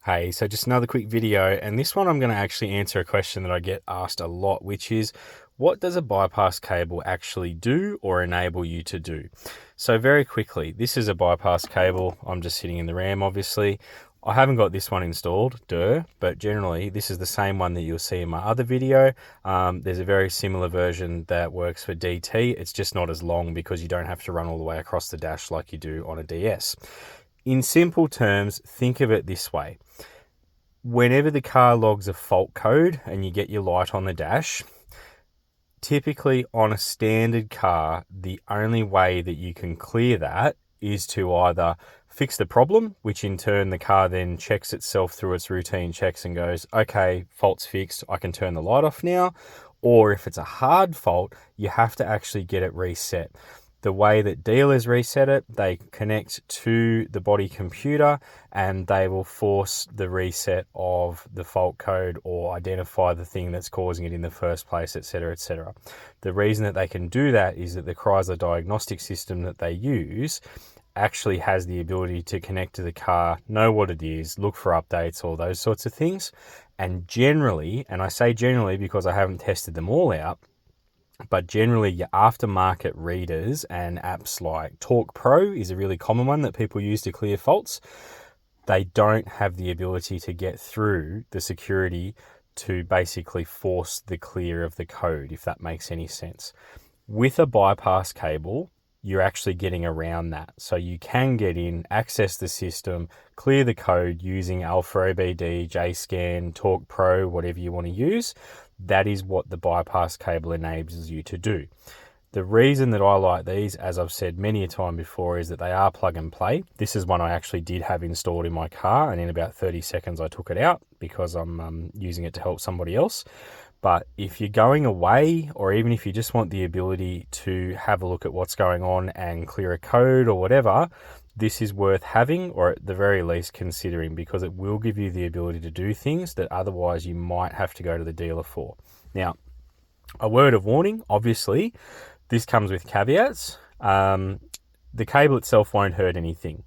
Hey, so just another quick video, and this one I'm going to actually answer a question that I get asked a lot, which is, what does a bypass cable actually do or enable you to do? So very quickly, this is a bypass cable. I'm just sitting in the RAM, obviously. I haven't got this one installed, but generally this is the same one that you'll see in my other video. There's a very similar version that works for DT. It's just not as long because you don't have to run all the way across the dash like you do on a DS. In simple terms, think of it this way. Whenever the car logs a fault code and you get your light on the dash, typically on a standard car, the only way that you can clear that is to either fix the problem, which in turn the car then checks itself through its routine checks and goes, okay, fault's fixed, I can turn the light off now. Or if it's a hard fault, you have to actually get it reset. The way that dealers reset it, they connect to the body computer and they will force the reset of the fault code or identify the thing that's causing it in the first place, etc., etc. The reason that they can do that is that the Chrysler diagnostic system that they use actually has the ability to connect to the car, know what it is, look for updates, all those sorts of things. And generally, and I say generally because I haven't tested them all out, but generally your aftermarket readers and apps like Torque Pro is a really common one that people use to clear faults. They don't have the ability to get through the security to basically force the clear of the code, if that makes any sense. With a bypass cable, you're actually getting around that. So you can get in, access the system, clear the code using Alpha OBD, JScan, Torque Pro, whatever you want to use. That is what the bypass cable enables you to do. The reason that I like these, as I've said many a time before, is that they are plug and play. This is one I actually did have installed in my car, and in about 30 seconds I took it out because I'm using it to help somebody else. But if you're going away, or even if you just want the ability to have a look at what's going on and clear a code or whatever, this is worth having, or at the very least considering, because it will give you the ability to do things that otherwise you might have to go to the dealer for. Now, a word of warning, obviously, this comes with caveats. The cable itself won't hurt anything.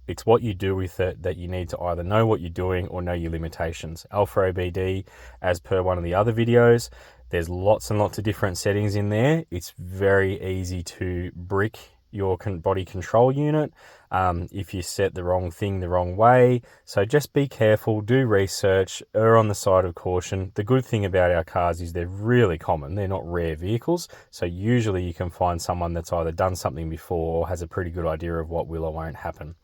It's what you do with it that you need to either know what you're doing or know your limitations. Alpha OBD, as per one of the other videos, there's lots and lots of different settings in there. It's very easy to brick your body control unit if you set the wrong thing the wrong way. So just be careful, do research, err on the side of caution. The good thing about our cars is they're really common. They're not rare vehicles. So usually you can find someone that's either done something before or has a pretty good idea of what will or won't happen.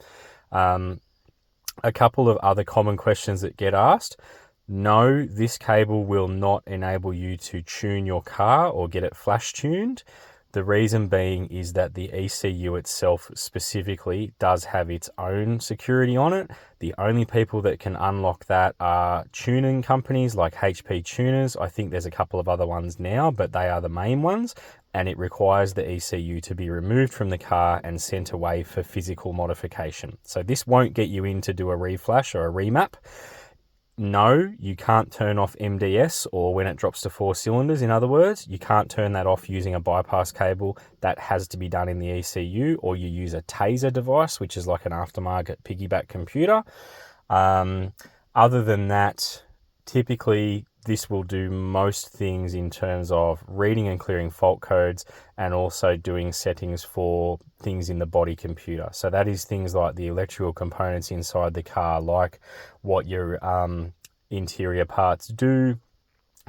A couple of other common questions that get asked. No, this cable will not enable you to tune your car or get it flash tuned. The reason being is that the ECU itself specifically does have its own security on it. The only people that can unlock that are tuning companies like HP Tuners. I think there's a couple of other ones now, but they are the main ones. And it requires the ECU to be removed from the car and sent away for physical modification. So this won't get you in to do a reflash or a remap. No, you can't turn off MDS, or when it drops to 4 cylinders, in other words, you can't turn that off using a bypass cable. That has to be done in the ECU, or you use a taser device, which is like an aftermarket piggyback computer. Other than that, typically this will do most things in terms of reading and clearing fault codes and also doing settings for things in the body computer. So that is things like the electrical components inside the car, like what your interior parts do,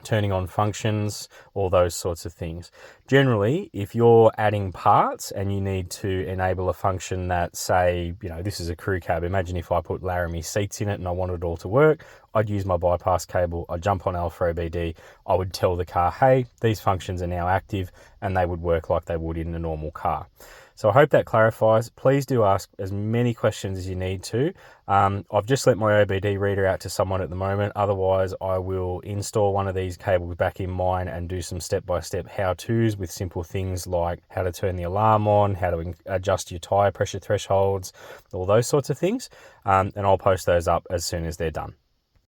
turning on functions, all those sorts of things. Generally, if you're adding parts and you need to enable a function that, say, this is a crew cab. Imagine if I put Laramie seats in it and I wanted it all to work, I'd use my bypass cable, I'd jump on Alpha OBD, I would tell the car, hey, these functions are now active, and they would work like they would in a normal car. So I hope that clarifies. Please do ask as many questions as you need to. I've just let my OBD reader out to someone at the moment. Otherwise, I will install one of these cables back in mine and do some step-by-step how-tos with simple things like how to turn the alarm on, how to adjust your tyre pressure thresholds, all those sorts of things. And I'll post those up as soon as they're done.